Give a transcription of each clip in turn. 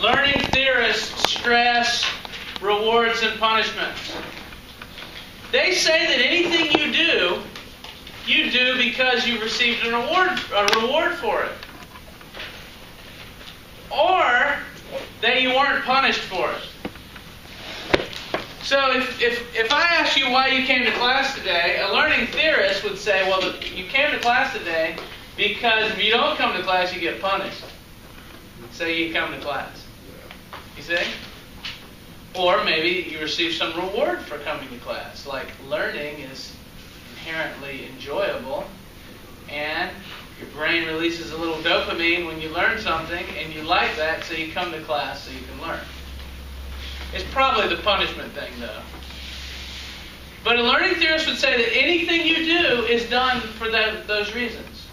learning theorists stress rewards and punishments. They say that anything you do because you received a reward for it. Or that you weren't punished for it. So if I ask you why you came to class today, a learning theorist would say, well, you came to class today because if you don't come to class, you get punished. So you come to class. You see? Or maybe you receive some reward for coming to class. Like learning is inherently enjoyable, and your brain releases a little dopamine when you learn something, and you like that, so you come to class so you can learn. It's probably the punishment thing, though. But a learning theorist would say that anything you do is done for those reasons.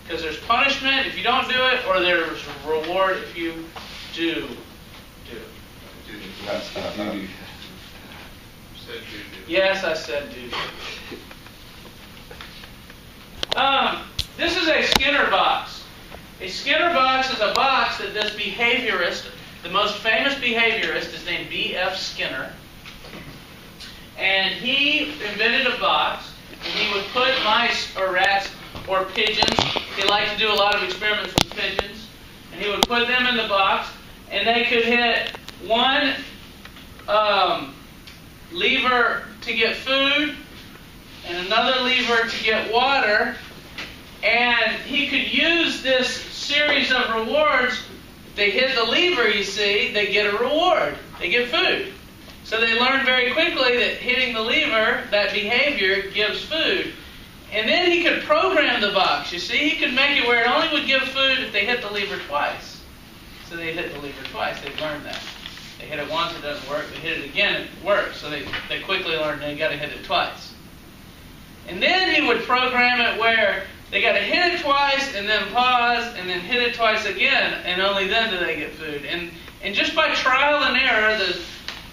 Because there's punishment if you don't do it, or there's reward if you do it. Yes, I said do. This is a Skinner box. A Skinner box is a box that this behaviorist, the most famous behaviorist, is named B.F. Skinner. And he invented a box, and he would put mice or rats or pigeons. He liked to do a lot of experiments with pigeons. And he would put them in the box, and they could hit one lever to get food and another lever to get water. And he could use this series of rewards. If they hit the lever, you see, they get a reward. They get food. So they learned very quickly that hitting the lever, that behavior, gives food. And then he could program the box. You see, he could make it where it only would give food if they hit the lever twice. So they hit the lever twice. They've learned that. They hit it once, it doesn't work. They hit it again, it works. So they quickly learned they got to hit it twice. And then he would program it where they got to hit it twice and then pause and then hit it twice again, and only then do they get food. And just by trial and error,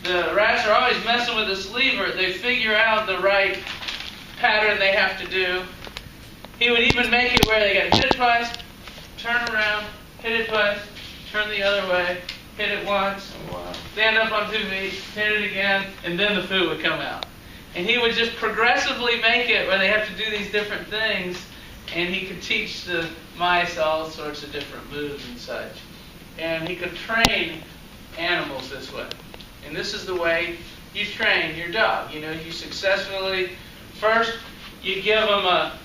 the rats are always messing with this lever. They figure out the right pattern they have to do. He would even make it where they got to hit it twice, turn around, hit it twice, turn the other way, hit it once, stand up on 2 feet, hit it again, and then the food would come out. And he would just progressively make it where they have to do these different things, and he could teach the mice all sorts of different moves and such. And he could train animals this way. And this is the way you train your dog. You know, you successfully, first you give him a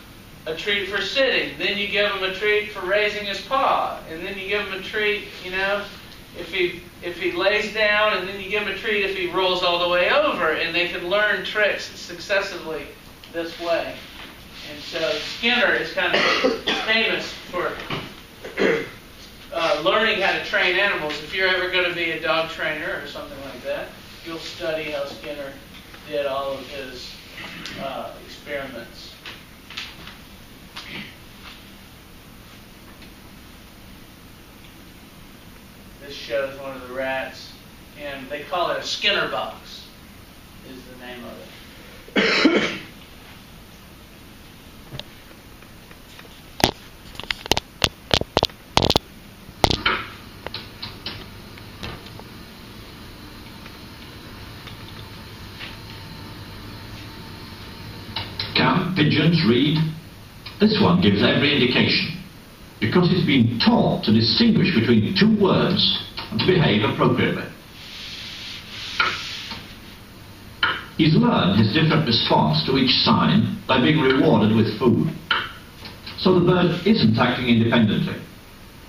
treat for sitting, then you give him a treat for raising his paw, and then you give him a treat, you know, if he lays down, and then you give him a treat if he rolls all the way over, and they can learn tricks successively this way. And so Skinner is kind of famous for learning how to train animals. If you're ever going to be a dog trainer or something like that, you'll study how Skinner did all of his experiments. This shows one of the rats, and they call it a Skinner box, is the name of it. Can pigeons read? This one gives every indication, because it's been taught to distinguish between two words and to behave appropriately. He's learned his different response to each sign by being rewarded with food. So the bird isn't acting independently.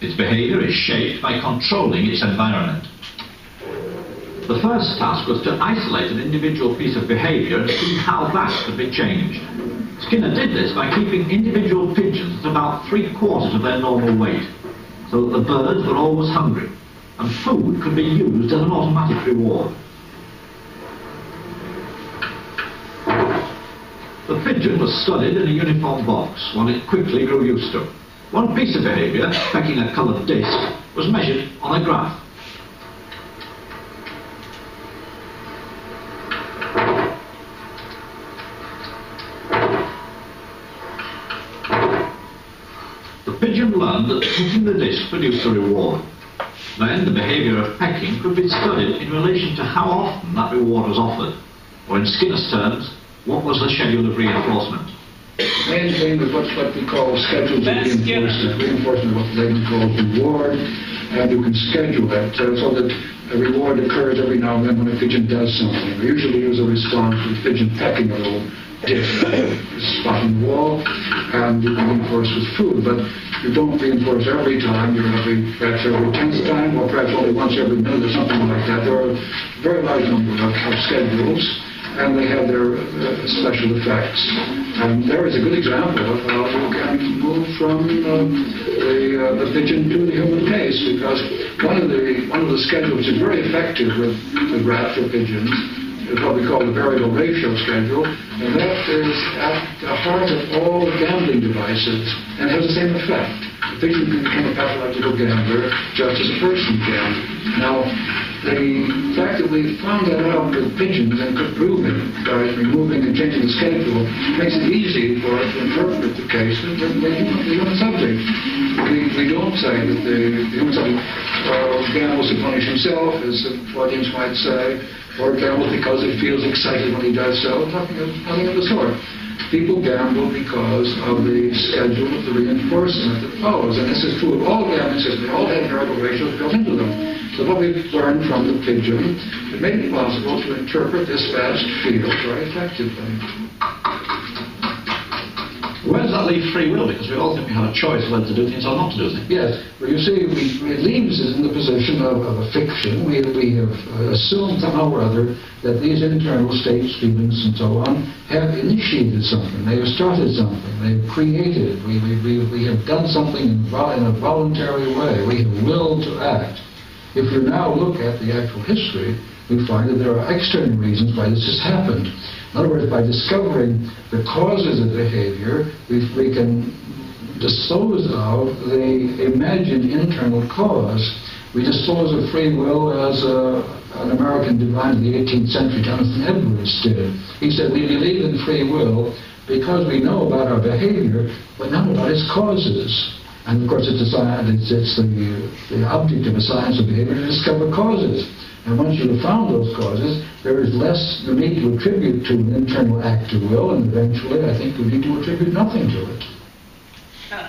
Its behavior is shaped by controlling its environment. The first task was to isolate an individual piece of behavior and see how that could be changed. Skinner did this by keeping individual pigeons at about 3/4 of their normal weight, so that the birds were always hungry, and food could be used as an automatic reward. The pigeon was studied in a uniform box, one it quickly grew used to. One piece of behavior, pecking a coloured disc, was measured on a graph. The pigeon learned that hitting the disc produced a reward. then the behaviour of pecking could be studied in relation to how often that reward was offered, or in Skinner's terms, what was the schedule of reinforcement. The main thing is what we call schedules of reinforcement. Reinforcement is what they call reward, and you can schedule that so that a reward occurs every now and then when a pigeon does something. Usually as a response to the pigeon pecking a little spot in the wall, and you can reinforce with food. But you don't reinforce every time. You're perhaps every 10th time, or perhaps only once every minute or something like that. There are a very large number of schedules, and they have their special effects. And there is a good example of how you can move from the pigeon to the human case, because one of the schedules is very effective with rats or pigeons. Is what we call the variable ratio schedule, and that is at the heart of all gambling devices, and has the same effect. The pigeon can become a pathological gambler just as a person can. Now, the fact that we found that out with pigeons and could prove it by removing and changing the schedule makes it easy for us to interpret the case with the human subject. We don't say that the human subject gambles to punish himself, as the audience might say, or gambles because he feels excited when he does so. Nothing of the sort. People gamble because of the schedule of the reinforcement that follows. And this is true of all gambling systems. They all have variable ratios built into them. So what we've learned from the pigeon, it made it possible to interpret this vast field very effectively. Where does that leave free will? Because we all think we have a choice whether to do things or not to do things. Yes. Well, you see, it leaves us in the position of a fiction. We have assumed somehow or other that these internal states, feelings, and so on, have initiated something. They have started something. They've created. We have done something in a voluntary way. We have willed to act. If you now look at the actual history, we find that there are external reasons why this has happened. In other words, by discovering the causes of behavior, we can dispose of the imagined internal cause. We dispose of free will as an American divine of the 18th century, Jonathan Edwards, did. He said, we believe in free will because we know about our behavior, but not about its causes. And of course, it's the object of a science of behavior to discover causes. And once you have found those causes, there is less the need to attribute to an internal act of will, and eventually I think we need to attribute nothing to it. Huh.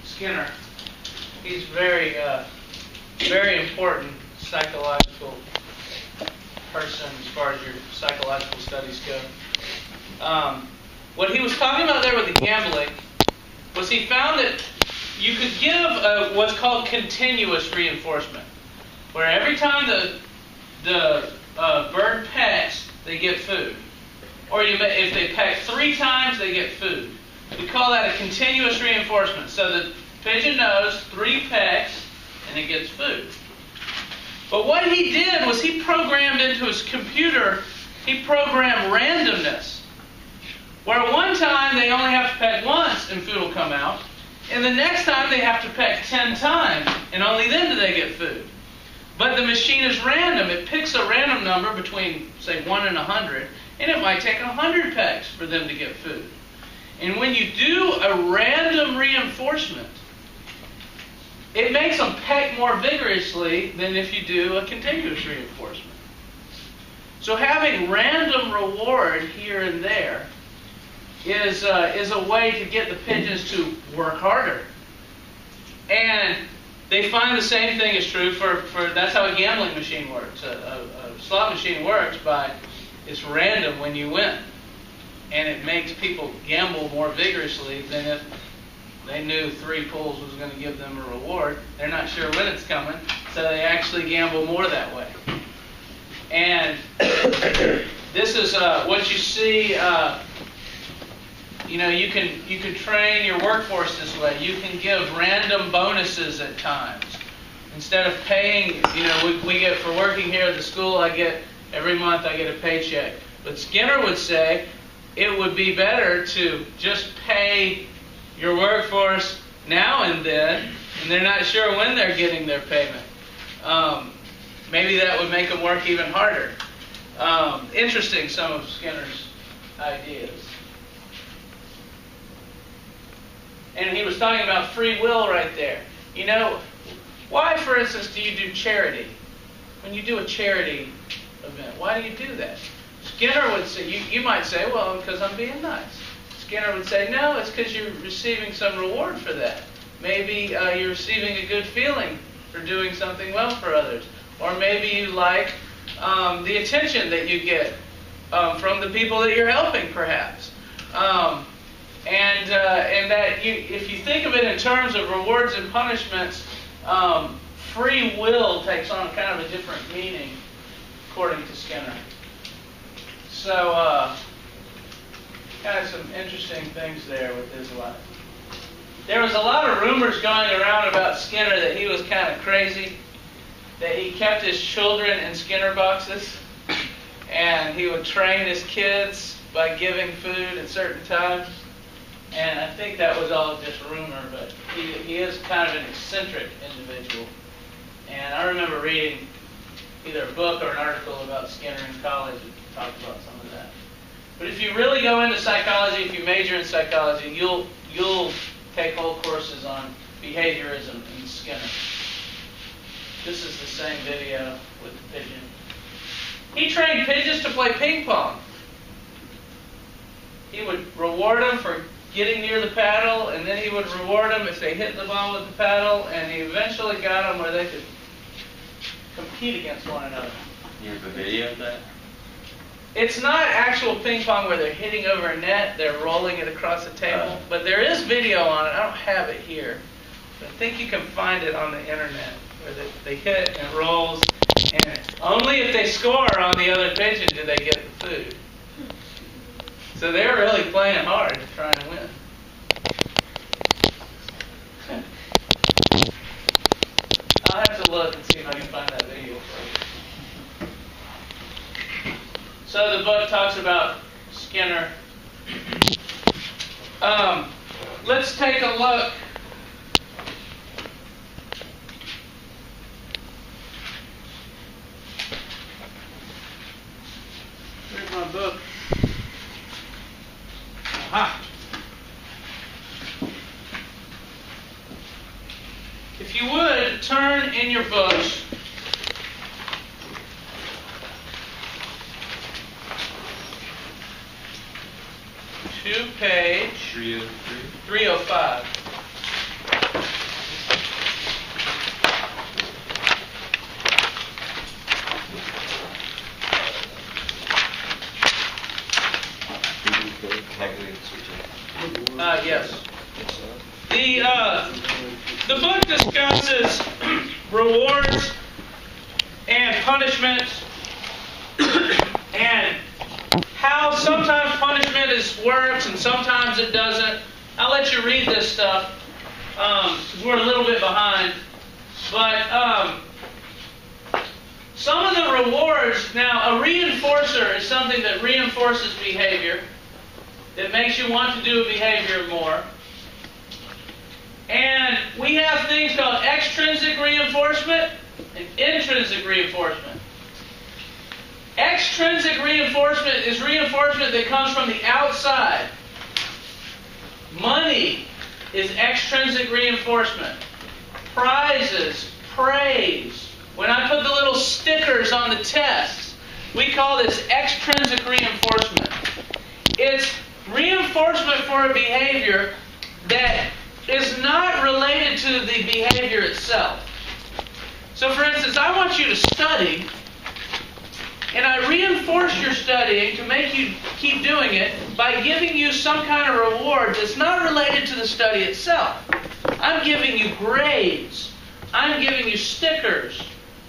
Skinner, he's very important psychological person as far as your psychological studies go. What he was talking about there with the gambling was he found that you could give what's called continuous reinforcement, where every time the bird pecks, they get food. Or if they peck 3 times, they get food. We call that a continuous reinforcement. So the pigeon knows 3 pecks, and it gets food. But what he did was he programmed into his computer, he programmed randomness. Where one time they only have to peck once and food will come out, and the next time they have to peck 10 times, and only then do they get food. But the machine is random. It picks a random number between, say, 1 and 100, and it might take 100 pecks for them to get food. And when you do a random reinforcement, it makes them peck more vigorously than if you do a continuous reinforcement. So having random reward here and there is a way to get the pigeons to work harder. And they find the same thing is true for that's how a gambling machine works. A slot machine works by, it's random when you win. And it makes people gamble more vigorously than if they knew 3 pulls was going to give them a reward. They're not sure when it's coming, so they actually gamble more that way. And this is what you see. You can train your workforce this way. You can give random bonuses at times. Instead of paying, we get for working here at the school, every month I get a paycheck. But Skinner would say it would be better to just pay your workforce now and then, and they're not sure when they're getting their payment. Maybe that would make them work even harder. Interesting, some of Skinner's ideas. And he was talking about free will right there. You know, why, for instance, do you do charity? When you do a charity event, why do you do that? Skinner would say, you might say, well, because I'm being nice. Skinner would say, no, it's because you're receiving some reward for that. Maybe you're receiving a good feeling for doing something well for others. Or maybe you like the attention that you get from the people that you're helping, perhaps. And that if you think of it in terms of rewards and punishments, free will takes on kind of a different meaning, according to Skinner. So, kind of some interesting things there with his life. There was a lot of rumors going around about Skinner that he was kind of crazy, that he kept his children in Skinner boxes, and he would train his kids by giving food at certain times. And I think that was all just rumor, but he is kind of an eccentric individual. And I remember reading either a book or an article about Skinner in college that talked about some of that. But if you really go into psychology, if you major in psychology, you'll take whole courses on behaviorism in Skinner. This is the same video with the pigeon. He trained pigeons to play ping pong. He would reward them for getting near the paddle, and then he would reward them if they hit the ball with the paddle, and he eventually got them where they could compete against one another. You have a video of that? It's not actual ping pong where they're hitting over a net, they're rolling it across the table, but there is video on it. I don't have it here, but I think you can find it on the internet, where they hit and it rolls, and only if they score on the other pigeon do they get the food. So they're really playing hard to try and win. I'll have to look and see if I can find that video for you. So the book talks about Skinner. Let's take a look. Where's my book? Aha. If you would, turn in your books to page 305. Yes. The book discusses rewards and punishments and how sometimes punishment works and sometimes it doesn't. I'll let you read this stuff because we're a little bit behind. But some of the rewards, now a reinforcer is something that reinforces behavior, that makes you want to do a behavior more. And we have things called extrinsic reinforcement and intrinsic reinforcement. Extrinsic reinforcement is reinforcement that comes from the outside. Money is extrinsic reinforcement. Prizes, praise. When I put the little stickers on the tests, we call this extrinsic reinforcement. It's reinforcement for a behavior that is not related to the behavior itself. So for instance, I want you to study, and I reinforce your studying to make you keep doing it by giving you some kind of reward that's not related to the study itself. I'm giving you grades. I'm giving you stickers.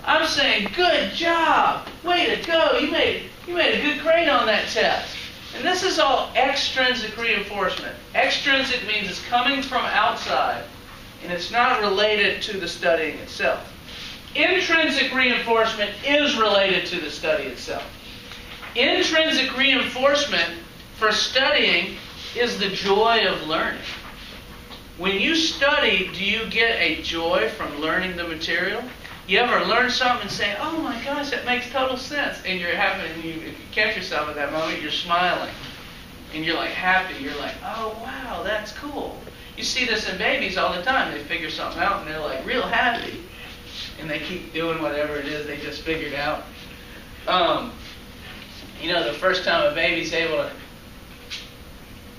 I'm saying, good job, way to go, you made a good grade on that test. And this is all extrinsic reinforcement. Extrinsic means it's coming from outside, and it's not related to the studying itself. Intrinsic reinforcement is related to the study itself. Intrinsic reinforcement for studying is the joy of learning. When you study, do you get a joy from learning the material? You ever learn something and say, oh my gosh, that makes total sense. And if you catch yourself at that moment, you're smiling. And you're like happy. You're like, oh wow, that's cool. You see this in babies all the time. They figure something out and they're like real happy. And they keep doing whatever it is they just figured out. You know, the first time a baby's able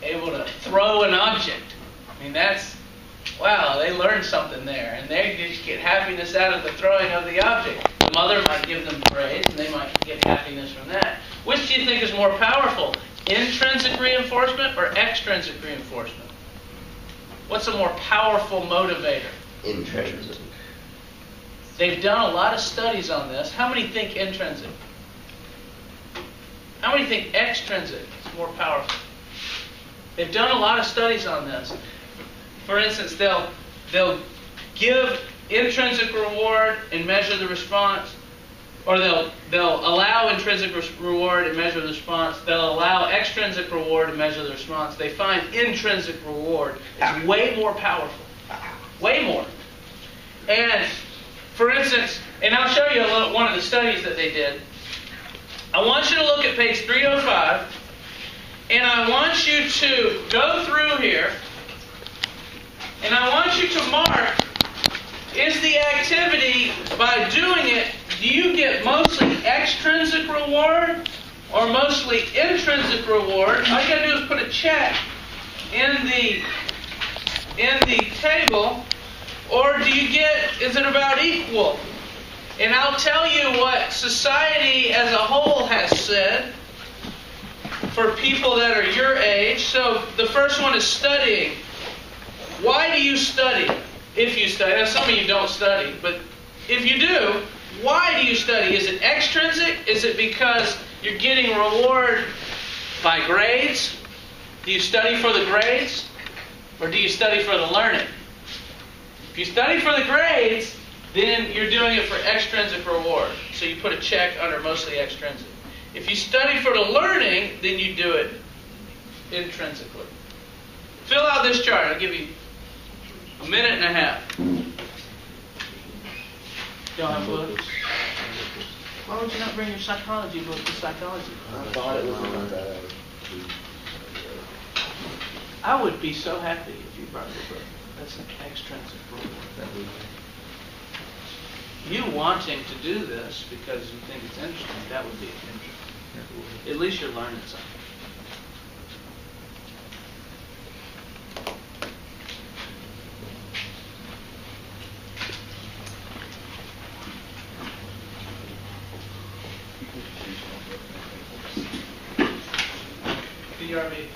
to throw an object. I mean, that's, wow, they learned something there. And they just get happiness out of the throwing of the object. The mother might give them praise, and they might get happiness from that. Which do you think is more powerful? Intrinsic reinforcement or extrinsic reinforcement? What's a more powerful motivator? Intrinsic. They've done a lot of studies on this. How many think intrinsic? How many think extrinsic is more powerful? They've done a lot of studies on this. For instance, they'll give intrinsic reward and measure the response, or they'll allow intrinsic reward and measure the response. They'll allow extrinsic reward and measure the response. They find intrinsic reward is way more powerful. Way more. And, for instance, and I'll show you one of the studies that they did. I want you to look at page 305, and I want you to go through here, and I want you to mark, is the activity, by doing it, do you get mostly extrinsic reward or mostly intrinsic reward? All you got to do is put a check in the table, or do you get, is it about equal? And I'll tell you what society as a whole has said for people that are your age. So the first one is studying. Why do you study? If you study. Now some of you don't study, but if you do, why do you study? Is it extrinsic? Is it because you're getting reward by grades? Do you study for the grades? Or do you study for the learning? If you study for the grades, then you're doing it for extrinsic reward. So you put a check under mostly extrinsic. If you study for the learning, then you do it intrinsically. Fill out this chart. I'll give you a minute and a half. Don't have books? Why would you not bring your psychology book to psychology? I thought it was in the... I would be so happy if you brought your book. That's an extrinsic reward. You wanting to do this because you think it's interesting, that would be interesting. At least you're learning something. DRB.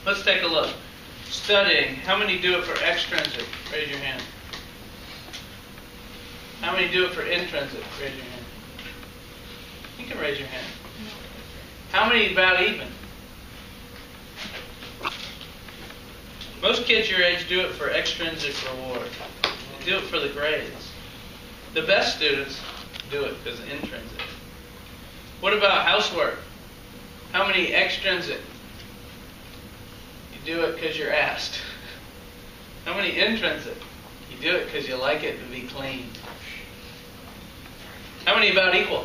Let's take a look. Studying. How many do it for extrinsic? Raise your hand. How many do it for intrinsic? Raise your hand. You can raise your hand. How many about even? Most kids your age do it for extrinsic reward. They do it for the grades. The best students do it because of intrinsic. What about housework? How many extrinsic? You do it because you're asked. How many intrinsic? You do it because you like it to be clean. How many about equal?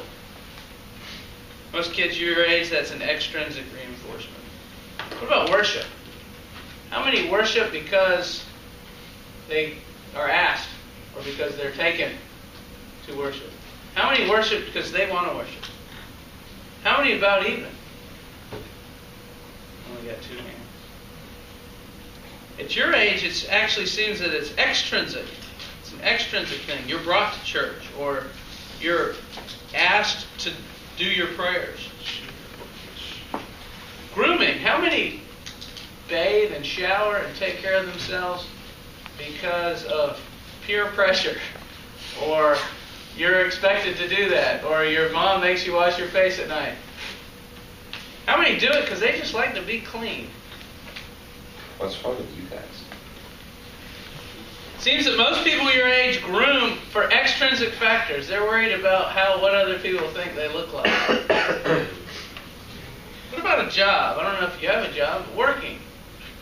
Most kids your age, that's an extrinsic reinforcement. What about worship? How many worship because they are asked or because they're taken to worship? How many worship because they want to worship? How many about even? Only got 2 hands. At your age, it actually seems that it's extrinsic. It's an extrinsic thing. You're brought to church, or you're asked to do your prayers. Grooming. How many bathe and shower and take care of themselves because of peer pressure, or you're expected to do that, or your mom makes you wash your face at night. How many do it because they just like to be clean? What's wrong with you guys? Seems that most people your age groom for extrinsic factors. They're worried about what other people think they look like. What about a job? I don't know if you have a job, but working.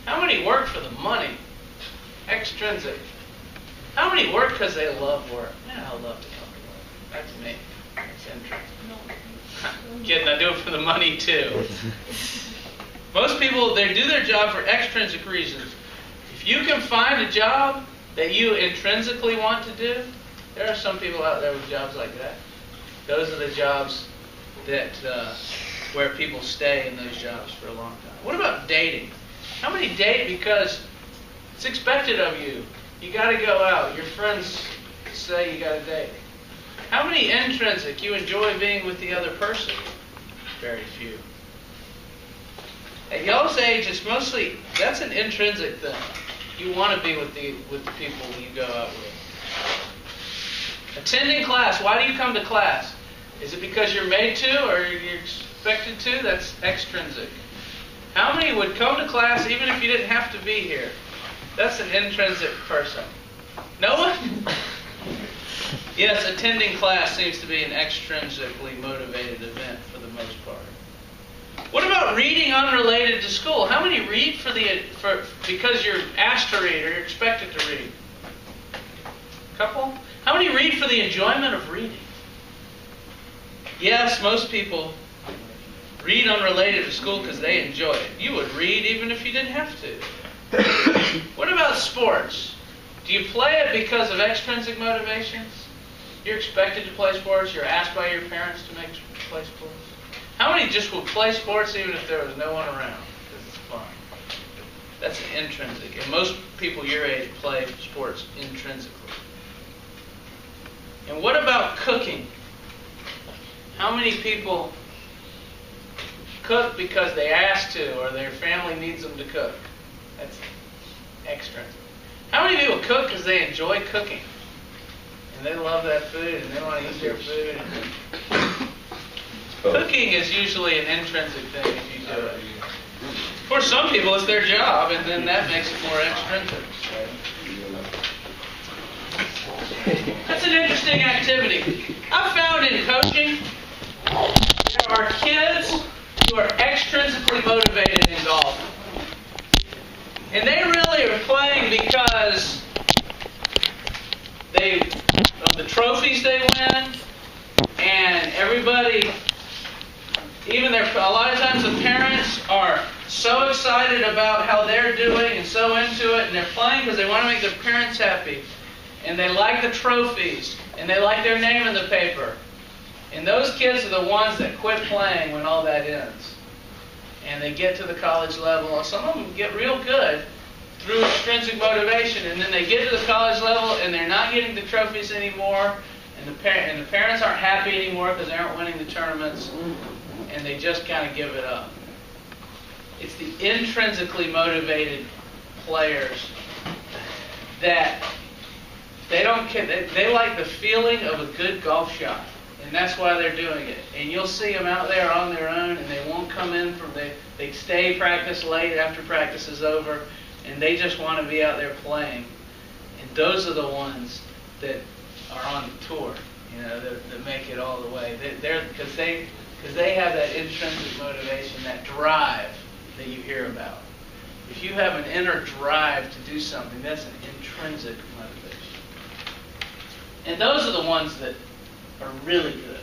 How many work for the money? Extrinsic. How many work because they love work? Yeah, I love to come to work. That's me. That's intrinsic. Kidding, I do it for the money too. Most people, they do their job for extrinsic reasons. If you can find a job that you intrinsically want to do, there are some people out there with jobs like that. Those are the jobs that where people stay in those jobs for a long time. What about dating? How many date because it's expected of you? You got to go out. Your friends say you got to date. How many intrinsic? You enjoy being with the other person? Very few. At y'all's age, it's mostly, that's an intrinsic thing. You want to be with the people you go out with. Attending class. Why do you come to class? Is it because you're made to or you're expected to? That's extrinsic. How many would come to class even if you didn't have to be here? That's an intrinsic person. No one? Yes, attending class seems to be an extrinsically motivated event for the most part. What about reading unrelated to school? How many read because you're asked to read or you're expected to read? A couple? How many read for the enjoyment of reading? Yes, most people read unrelated to school because they enjoy it. You would read even if you didn't have to. What about sports? Do you play it because of extrinsic motivations? You're expected to play sports. You're asked by your parents to play sports. How many just will play sports even if there was no one around? Because it's fun. That's an intrinsic. And most people your age play sports intrinsically. And what about cooking? How many people cook because they ask to or their family needs them to cook? That's extrinsic. How many people cook because they enjoy cooking? And they love that food and they want to eat their food. Cooking is usually an intrinsic thing if you do it. For some people, it's their job, and then that makes it more extrinsic. That's an interesting activity. I've found in coaching, there are kids who are extrinsically motivated in golf. And they really are playing because of the trophies they win, and everybody, a lot of times the parents are so excited about how they're doing and so into it, and they're playing because they want to make their parents happy. And they like the trophies, and they like their name in the paper. And those kids are the ones that quit playing when all that ends. And they get to the college level, and some of them get real good through extrinsic motivation, and then they get to the college level and they're not getting the trophies anymore, and the parents aren't happy anymore because they aren't winning the tournaments, and they just kind of give it up. It's the intrinsically motivated players that they like the feeling of a good golf shot, and that's why they're doing it. And you'll see them out there on their own, and they won't come in they stay practice late after practice is over, and they just want to be out there playing. And those are the ones that are on the tour, that make it all the way. Because they have that intrinsic motivation, that drive that you hear about. If you have an inner drive to do something, that's an intrinsic motivation. And those are the ones that are really good.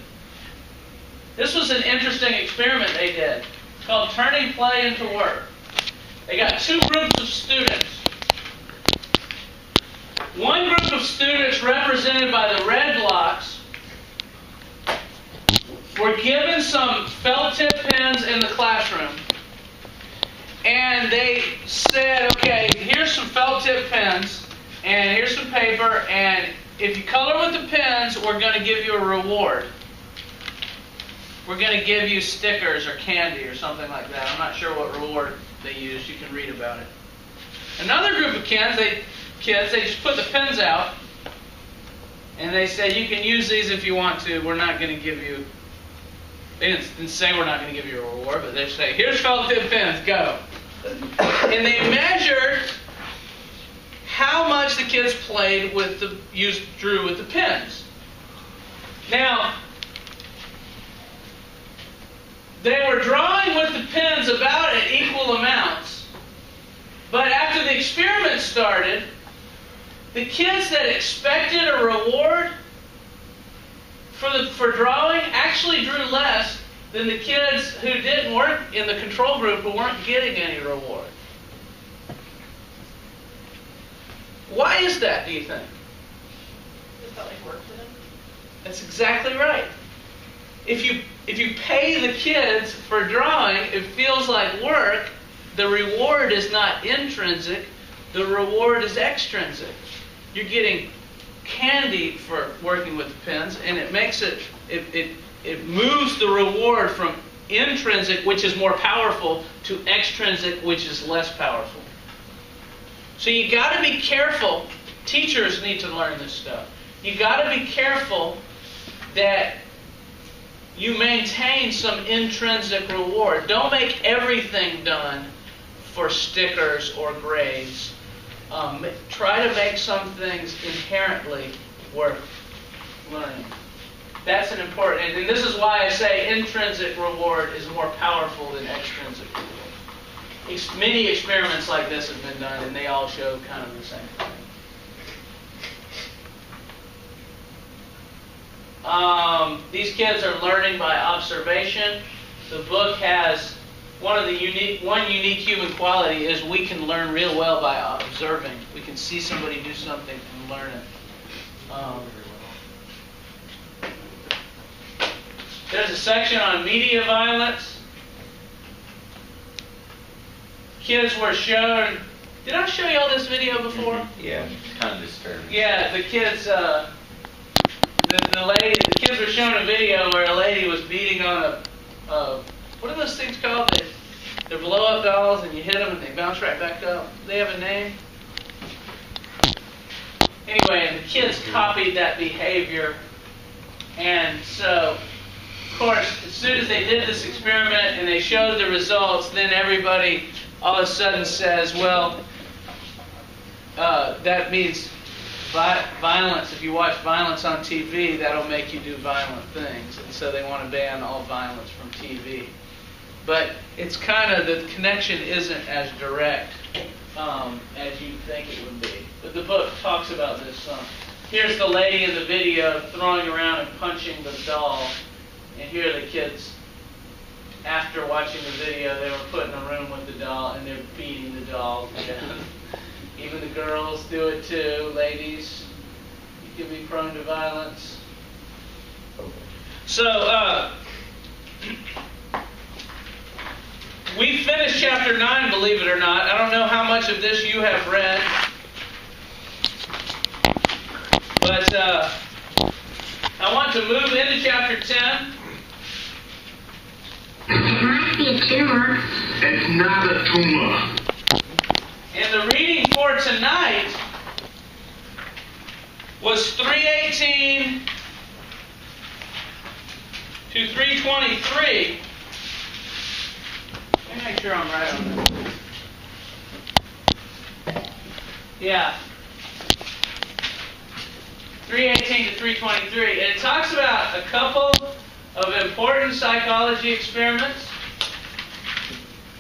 This was an interesting experiment they did. It's called Turning Play into Work. They got two groups of students. One group of students, represented by the red blocks, were given some felt tip pens in the classroom. And they said, okay, here's some felt tip pens, and here's some paper, and if you color with the pens, we're going to give you a reward. We're going to give you stickers or candy or something like that. I'm not sure what reward they used. You can read about it. Another group of kids, they just put the pens out, And they said, you can use these if you want to. We're not going to give you... They didn't say we're not going to give you a reward, but they say, here's felt tip pens, go. And they measured how much the kids played with drew with the pens. Now, they were drawing with the pens about at equal amounts. But after the experiment started, the kids that expected a reward for drawing actually drew less than the kids who weren't in the control group, who weren't getting any reward. Why is that, do you think? It felt like work for them. That's exactly right. If you pay the kids for drawing, it feels like work. The reward is not intrinsic. The reward is extrinsic. You're getting candy for working with the pens, and it makes it moves the reward from intrinsic, which is more powerful, to extrinsic, which is less powerful. So you got to be careful. Teachers need to learn this stuff. You got to be careful that you maintain some intrinsic reward. Don't make everything done for stickers or grades. Try to make some things inherently worth learning. That's an important, and this is why I say intrinsic reward is more powerful than extrinsic reward. Many experiments like this have been done, and they all show kind of the same thing. These kids are learning by observation. The book has one unique human quality is we can learn real well by observing. We can see somebody do something and learn it. There's a section on media violence. Kids were shown. Did I show you all this video before? Yeah, kind of disturbing. Yeah, the kids. The kids were shown a video where a lady was beating on what are those things called? They're blow-up dolls, and you hit them and they bounce right back up. They have a name. Anyway, and the kids copied that behavior, and so, of course, as soon as they did this experiment and they showed the results, then everybody all of a sudden says, well, that means violence. If you watch violence on TV, that'll make you do violent things. And so they want to ban all violence from TV. But it's kind of, the connection isn't as direct as you think it would be. But the book talks about this some. Here's the lady in the video throwing around and punching the doll. And here are the kids, after watching the video, they were put in a room with the doll and they're beating the doll to death. Even the girls do it too. Ladies, you can be prone to violence. So, we finished chapter 9, believe it or not. I don't know how much of this you have read. But I want to move into chapter 10. It must be a tumor. It's not a tumor. And the reading for tonight was 318 to 323. Let me make sure I'm right on that. Yeah. 318 to 323. And it talks about a couple of important psychology experiments.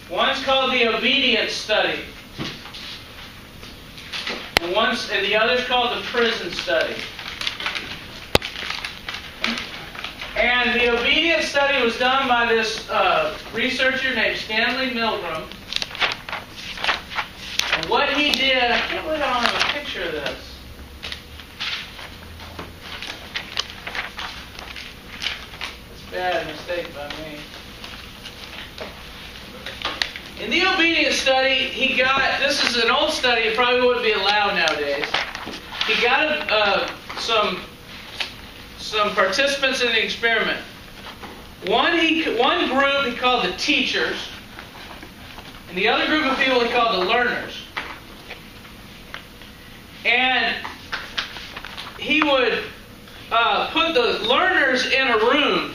One's called the obedience study. And the other's called the prison study. And the obedience study was done by this researcher named Stanley Milgram. And what he did, I can't believe I don't have a picture of this. It's a bad mistake by me. In the obedience study, he got, this is an old study, it probably wouldn't be allowed nowadays. He got some participants in the experiment. One group he called the teachers, and the other group of people he called the learners. And he would put the learners in a room,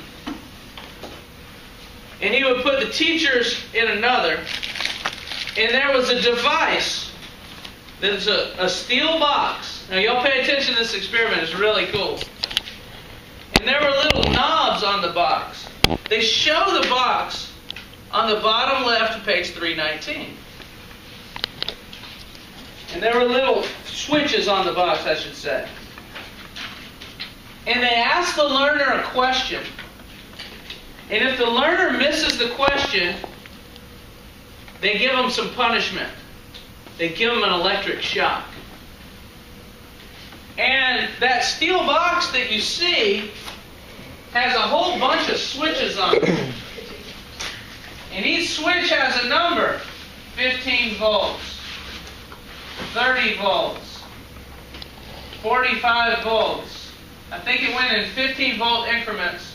and he would put the teachers in another, and there was a device. There's a steel box. Now y'all pay attention to this experiment. It's really cool. And there were little knobs on the box. They show the box on the bottom left of page 319. And there were little switches on the box, I should say. And they ask the learner a question. And if the learner misses the question, they give them some punishment. They give them an electric shock. And that steel box that you see has a whole bunch of switches on it. And each switch has a number. 15 volts, 30 volts, 45 volts. I think it went in 15 volt increments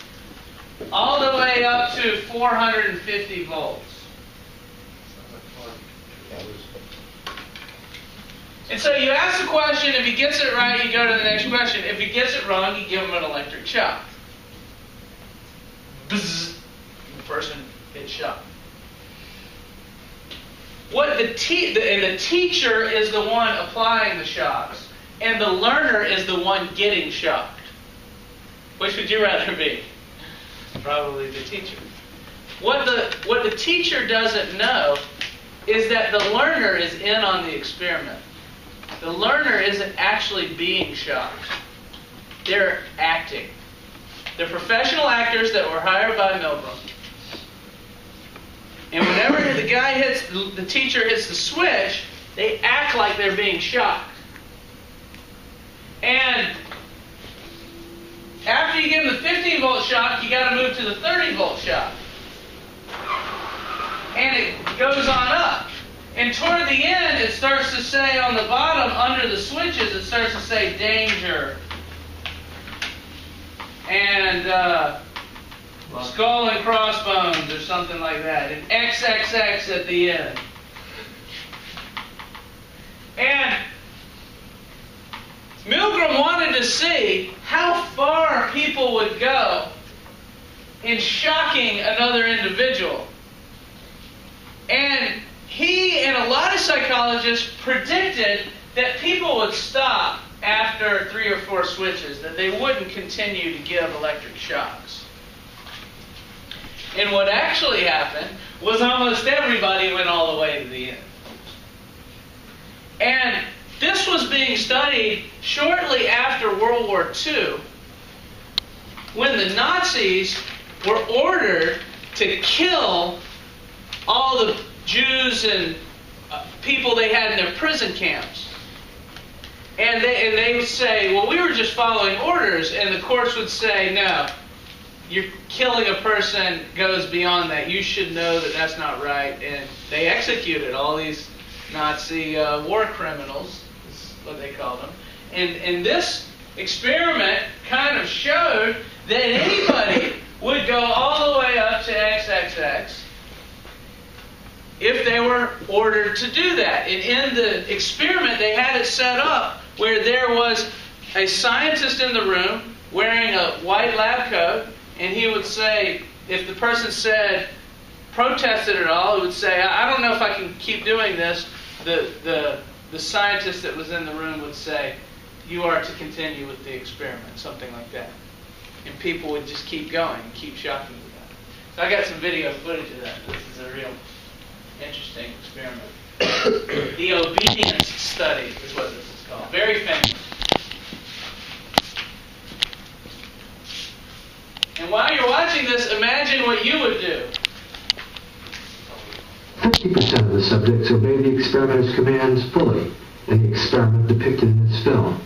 all the way up to 450 volts. And so you ask the question, if he gets it right, you go to the next question. If he gets it wrong, you give him an electric shock. Bzzz. The person gets shocked. The teacher is the one applying the shocks, and the learner is the one getting shocked. Which would you rather be? Probably the teacher. What the teacher doesn't know is that the learner is in on the experiment. The learner isn't actually being shocked. They're acting. They're professional actors that were hired by Milgram. And whenever the teacher hits the switch, they act like they're being shocked. And after you give them the 15 volt shock, you got to move to the 30 volt shock. And it goes on up. And toward the end, it starts to say on the bottom, under the switches, it starts to say danger. And skull and crossbones or something like that. And XXX at the end. And Milgram wanted to see how far people would go in shocking another individual. And he and a lot of psychologists predicted that people would stop after 3 or 4 switches, that they wouldn't continue to give electric shocks. And what actually happened was almost everybody went all the way to the end. And this was being studied shortly after World War II, when the Nazis were ordered to kill all the Jews and people they had in their prison camps. And they would say, well, we were just following orders. And the courts would say, no, you're killing a person goes beyond that. You should know that that's not right. And they executed all these Nazi war criminals, is what they called them. And this experiment kind of showed that anybody would go all the way up to XXX if they were ordered to do that. And in the experiment, they had it set up where there was a scientist in the room wearing a white lab coat, and he would say, if the person said, protested at all, he would say, I don't know if I can keep doing this. The scientist that was in the room would say, you are to continue with the experiment, something like that. And people would just keep going and keep shocking you about it. So I got some video footage of that. This is a real interesting experiment. The obedience study is what this is called. Very famous. And while you're watching this, imagine what you would do. 50% of the subjects obey the experimenter's commands fully in the experiment depicted in this film.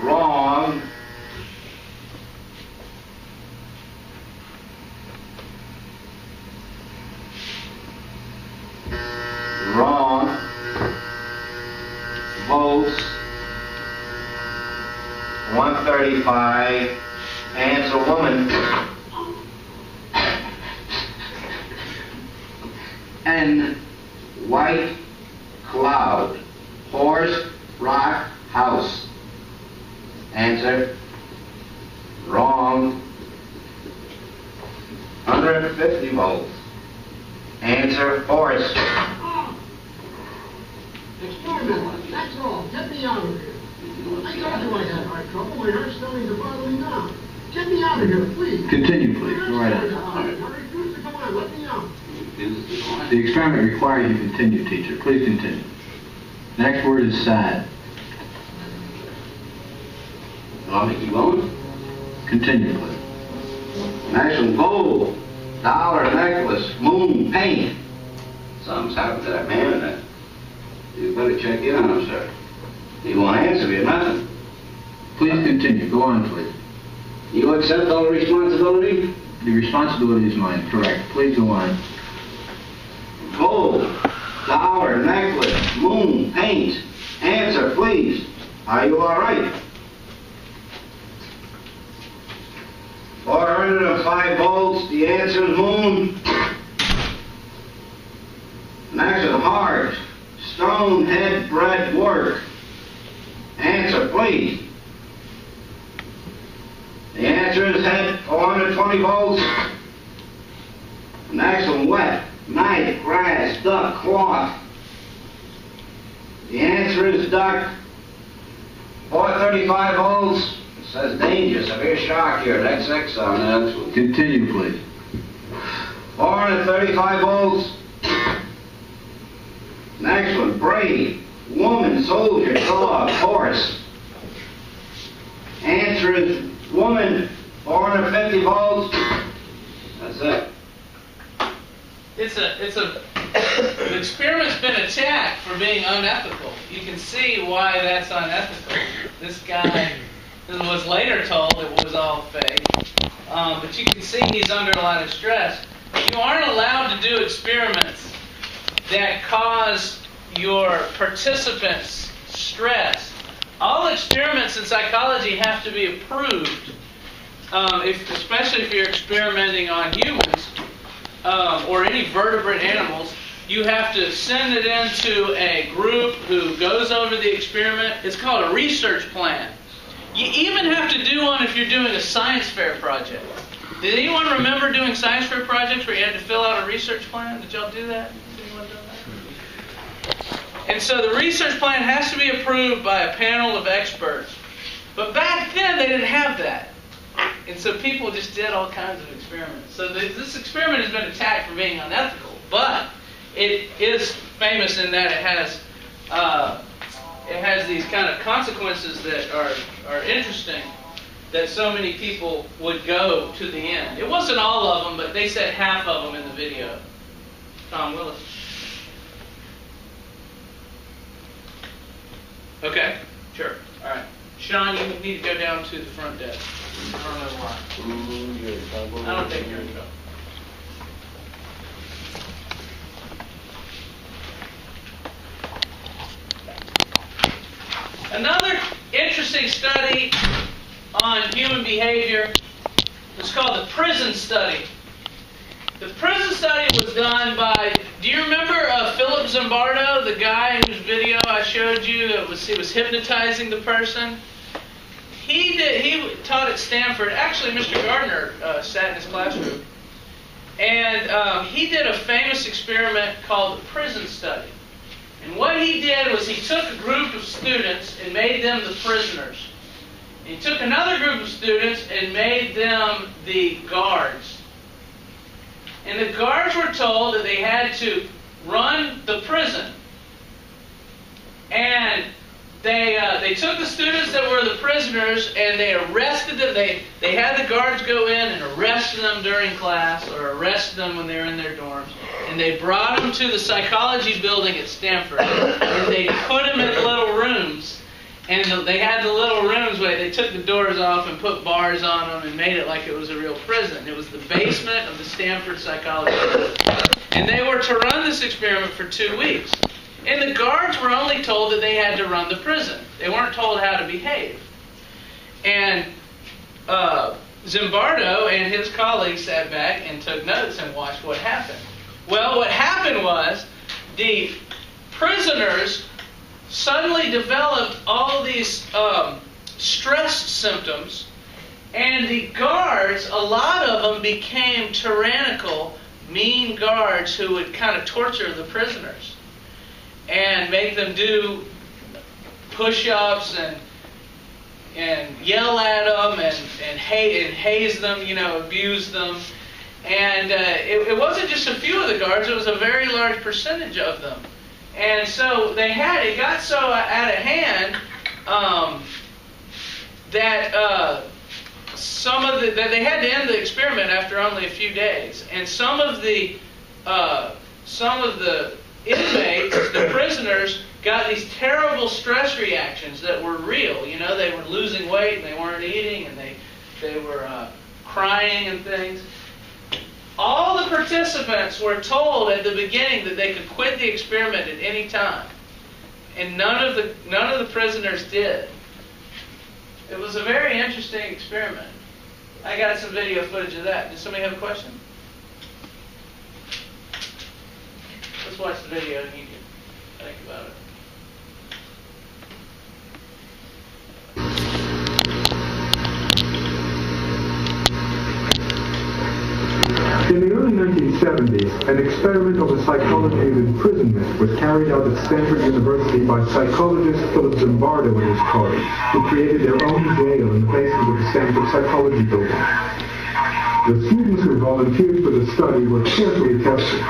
Wrong. Wrong. Volts. 135. And it's a woman. N. White cloud. Horse, rock, house. Answer, wrong. 150 volts. Answer, force. Experiment, that's all. Get me out of here. I told you I had heart trouble. My heart's starting to bother me now. Get me out of here, please. Continue, please. Go right ahead. I refuse to come on. Let me out. The experiment requires you continue, teacher. Please continue. The next word is sad. Want me to keep going? Continue, please. Next one, gold, dollar necklace, moon, paint. Something's happened to that man, and you better check in on him, sir. He won't answer me or nothing. Please continue. Go on, please. You accept all the responsibility? The responsibility is mine. Correct. Please go on. Gold, dollar, necklace, moon, paint. Answer, please. Are you all right? 405 volts. The answer is moon. Next is heart, stone head bread work. Answer, please. The answer is head, 420 volts. Next one, wet, knife, grass, duck, cloth. The answer is duck, 435 volts. It says danger, severe shock here. That's X on that. Continue, please. 435 volts. Next one, brave, woman, soldier, dog, horse. Answer is woman, 450 volts. That's it. The experiment's been attacked for being unethical. You can see why that's unethical. This guy was later told it was all fake. But you can see he's under a lot of stress. You aren't allowed to do experiments that cause your participants stress. All experiments in psychology have to be approved, especially if you're experimenting on humans or any vertebrate animals. You have to send it into a group who goes over the experiment. It's called a research plan. You even have to do one if you're doing a science fair project. Did anyone remember doing science fair projects where you had to fill out a research plan? Did y'all do that? Has anyone done that? And so the research plan has to be approved by a panel of experts. But back then they didn't have that. And so people just did all kinds of experiments. So this experiment has been attacked for being unethical. But it is famous in that it has these kind of consequences that are interesting, that so many people would go to the end. It wasn't all of them, but they said half of them in the video. Tom Willis. Okay, sure. All right. Sean, you need to go down to the front desk. I don't know why. I don't think you're in trouble. Another interesting study on human behavior is called the prison study. The prison study was done by, do you remember Philip Zimbardo, the guy whose video I showed you? He was hypnotizing the person. He taught at Stanford. Actually, Mr. Gardner sat in his classroom. And he did a famous experiment called the prison study. And what he did was he took a group of students and made them the prisoners. And he took another group of students and made them the guards. And the guards were told that they had to run the prison. And they took the students that were the prisoners and they arrested them. They had the guards go in and arrest them during class or arrest them when they were in their dorms. And they brought them to the psychology building at Stanford. And they put them in little rooms. And they had the little rooms where they took the doors off and put bars on them and made it like it was a real prison. It was the basement of the Stanford psychology building. And they were to run this experiment for 2 weeks. And the guards were only told that they had to run the prison. They weren't told how to behave. And Zimbardo and his colleagues sat back and took notes and watched what happened. Well, what happened was the prisoners suddenly developed all these stress symptoms, and the guards, a lot of them became tyrannical, mean guards who would kind of torture the prisoners and make them do push-ups and yell at them and haze them, abuse them. And it wasn't just a few of the guards, it was a very large percentage of them. And so it got so out of hand that they had to end the experiment after only a few days. And some of the inmates, the prisoners, got these terrible stress reactions that were real. They were losing weight and they weren't eating and they were crying and things. All the participants were told at the beginning that they could quit the experiment at any time, and none of the prisoners did. It was a very interesting experiment. I got some video footage of that. Does somebody have a question? Let's watch the video and you can think about it. In the early 1970s, an experiment on the psychology of imprisonment was carried out at Stanford University by psychologist Philip Zimbardo and his colleagues, who created their own jail in the basement of the Stanford Psychology Building. The students who volunteered for the study were carefully tested.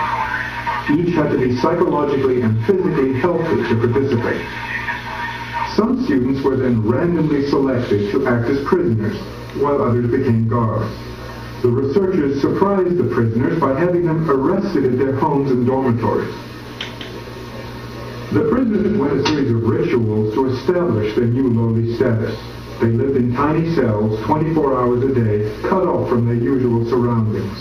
Each had to be psychologically and physically healthy to participate. Some students were then randomly selected to act as prisoners, while others became guards. The researchers surprised the prisoners by having them arrested at their homes and dormitories. The prisoners went a series of rituals to establish their new lowly status. They lived in tiny cells 24 hours a day, cut off from their usual surroundings.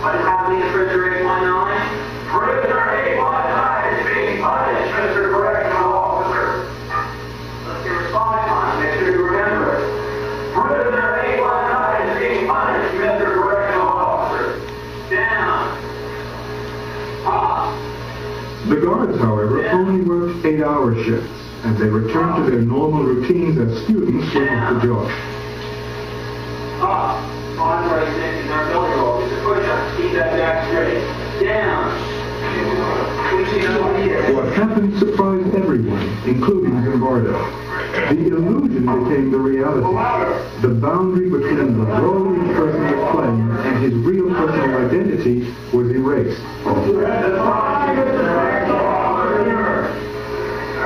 What is happening in prisoner 819? Prisoner 819 is being punished, Mr. Correctional Officer. Let's get response time. Make sure you remember it. Prisoner 819 is being punished, Mr. Correctional Officer. Down. Up. The guards, however, only worked 8-hour shifts, and they returned to their normal routines as students went off the job. Up. Andre Stinky's our belly roll. It's a push-up. Keep that back straight. Down. What happened surprised everyone, including Zimbardo. The illusion became the reality. The boundary between the role each person was playing and his real personal identity was erased.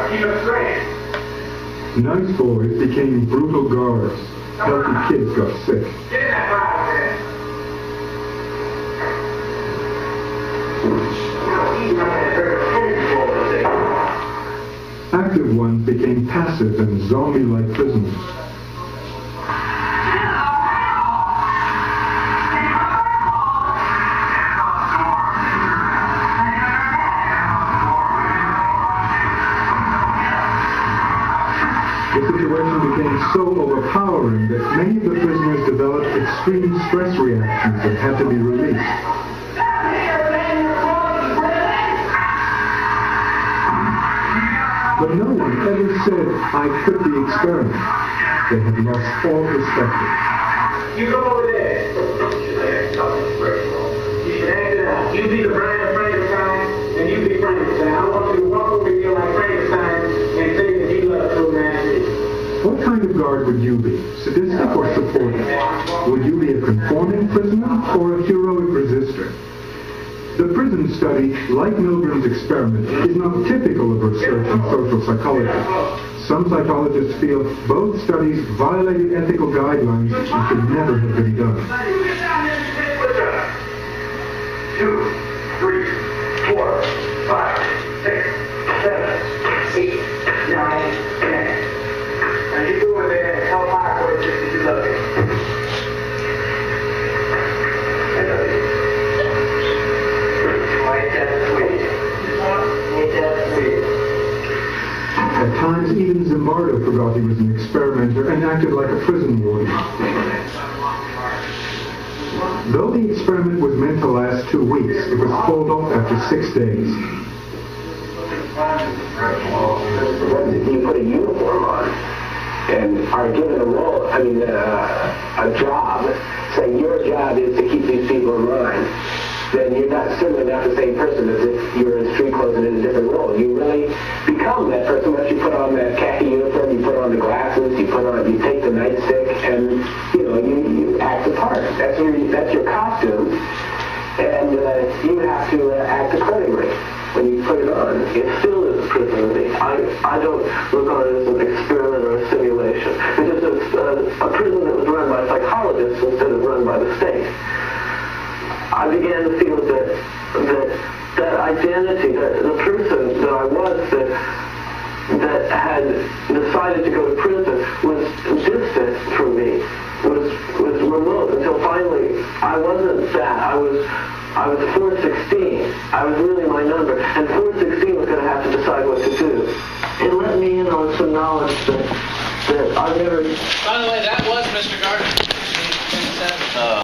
Keep it straight. Nice boys became brutal guards. Healthy kids got sick. Get in that box, man. Active ones became passive and zombie-like prisoners. The situation became so overpowering that many of the prisoners developed extreme stress reactions that had to be released. But no one ever said, I quit the experiment. They had lost all perspective. You go over there. You should act it out. You be the brand of Frankenstein, and you be Frankenstein. I want you to walk over here like Frankenstein and say that you love true nasty. What kind of guard would you be? Sadistic or supportive? Would you be a conforming prisoner or a heroic resistor? The prison study, like Milgram's experiment, is not typical of research in social psychology. Some psychologists feel both studies violated ethical guidelines and should never have been done. 2, 3, 4, 5, 6, 7, 8, 9, 10. Now you go over there and tell my boys that you love me. I love you. At times, even Zimbardo forgot he was an experimenter and acted like a prison warden. Though the experiment was meant to last 2 weeks, it was called off after 6 days. You put a uniform on and are given a role, a job, saying your job is to keep these people in line, then you're certainly not the same person as if you were in street clothes and in a different role. You really become that person once you put on that khaki uniform, you put on the glasses, you take the nightstick, and you act the part. That's your costume, and you have to act accordingly. When you put it on, it still is a prison to me. I don't look on it as an experiment or a simulation. It's just a prison that was run by psychologists instead of run by the state. I began to feel that identity, the person that I was, that had decided to go to prison was distant from me, was remote, until finally I wasn't that. I was 416. I was really my number, and 416 was going to have to decide what to do. It let me in on some knowledge that I never... By the way, that was Mr. Gardner.